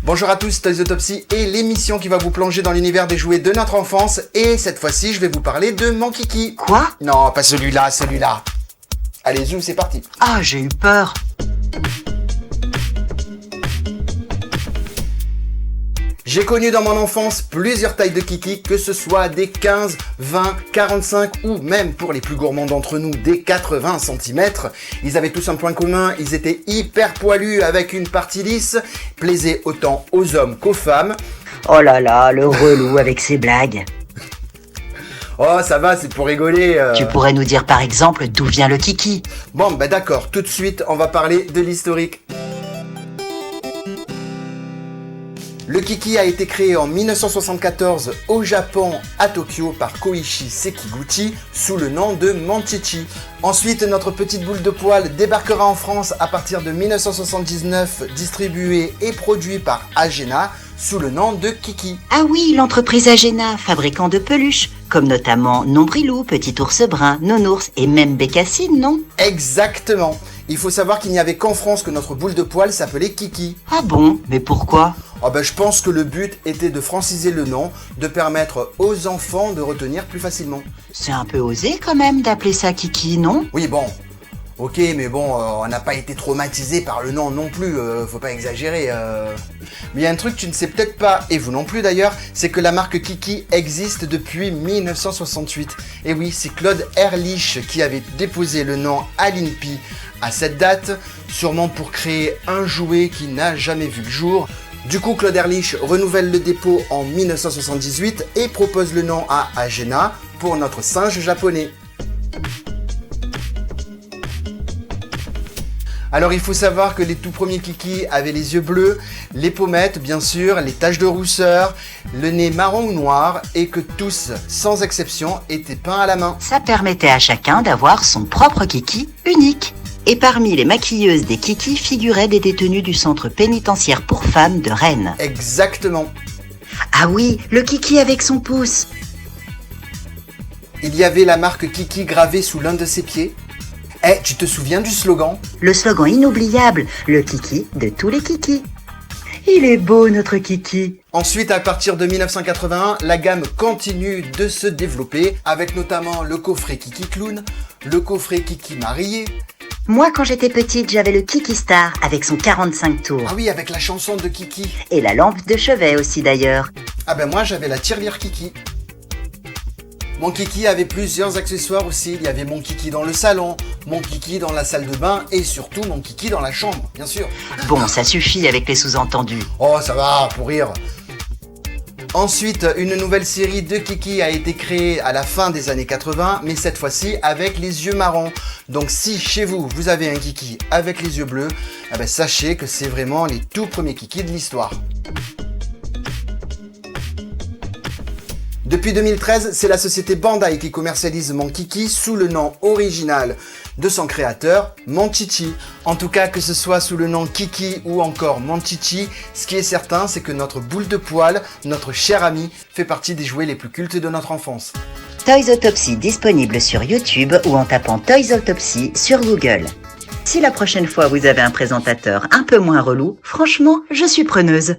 Bonjour à tous, Toys Autopsy est l'émission qui va vous plonger dans l'univers des jouets de notre enfance. Et cette fois-ci, je vais vous parler de mon kiki. Quoi? Non, pas celui-là, celui-là. Allez, zoom, c'est parti. Ah, j'ai eu peur. J'ai connu dans mon enfance plusieurs tailles de kiki, que ce soit des 15, 20, 45 ou même pour les plus gourmands d'entre nous des 80 cm. Ils avaient tous un point commun, ils étaient hyper poilus avec une partie lisse, plaisaient autant aux hommes qu'aux femmes. Oh là là, le relou avec ses blagues. Oh ça va, c'est pour rigoler. Tu pourrais nous dire par exemple d'où vient le kiki? Bon bah d'accord, tout de suite on va parler de l'historique. Le kiki a été créé en 1974 au Japon, à Tokyo, par Koichi Sekiguchi, sous le nom de Monchichi. Ensuite, notre petite boule de poil débarquera en France à partir de 1979, distribué et produit par Agena, sous le nom de Kiki. Ah oui, l'entreprise Agena, fabricant de peluches, comme notamment Nombrilou, Petit Ours Brun, Nounours et même Bécassine, non? Exactement. Il faut savoir qu'il n'y avait qu'en France que notre boule de poil s'appelait Kiki. Ah bon? Mais pourquoi? Oh ben, je pense que le but était de franciser le nom, de permettre aux enfants de retenir plus facilement. C'est un peu osé quand même d'appeler ça Kiki, non? Oui bon, ok mais bon, on n'a pas été traumatisé par le nom non plus, faut pas exagérer. Mais il y a un truc que tu ne sais peut-être pas, et vous non plus d'ailleurs, c'est que la marque Kiki existe depuis 1968. Et oui, c'est Claude Ehrlich qui avait déposé le nom à l'INPI à cette date, sûrement pour créer un jouet qui n'a jamais vu le jour. Du coup, Claude Ehrlich renouvelle le dépôt en 1978 et propose le nom à Agena pour notre singe japonais. Alors il faut savoir que les tout premiers kiki avaient les yeux bleus, les pommettes bien sûr, les taches de rousseur, le nez marron ou noir et que tous, sans exception, étaient peints à la main. Ça permettait à chacun d'avoir son propre kiki unique. Et parmi les maquilleuses des kikis figuraient des détenues du centre pénitentiaire pour femmes de Rennes. Exactement. Ah oui, le kiki avec son pouce. Il y avait la marque Kiki gravée sous l'un de ses pieds. Eh, tu te souviens du slogan? Le slogan inoubliable, le kiki de tous les kikis. Il est beau notre kiki. Ensuite, à partir de 1981, la gamme continue de se développer avec notamment le coffret Kiki Clown, le coffret Kiki Marié. Moi, quand j'étais petite, j'avais le Kiki Star avec son 45 tours. Ah oui, avec la chanson de Kiki. Et la lampe de chevet aussi d'ailleurs. Ah ben moi, j'avais la tirelire Kiki. Mon kiki avait plusieurs accessoires aussi. Il y avait mon kiki dans le salon, mon kiki dans la salle de bain et surtout mon kiki dans la chambre, bien sûr. Bon, ça suffit avec les sous-entendus. Oh, ça va, pour rire. Ensuite, une nouvelle série de kiki a été créée à la fin des années 80, mais cette fois-ci avec les yeux marrons. Donc si chez vous, vous avez un kiki avec les yeux bleus, eh ben, sachez que c'est vraiment les tout premiers kikis de l'histoire. Depuis 2013, c'est la société Bandai qui commercialise mon kiki sous le nom original de son créateur, Monchichi. En tout cas, que ce soit sous le nom Kiki ou encore Monchichi, ce qui est certain, c'est que notre boule de poil, notre cher ami, fait partie des jouets les plus cultes de notre enfance. Toys Autopsy disponible sur YouTube ou en tapant Toys Autopsy sur Google. Si la prochaine fois vous avez un présentateur un peu moins relou, franchement, je suis preneuse.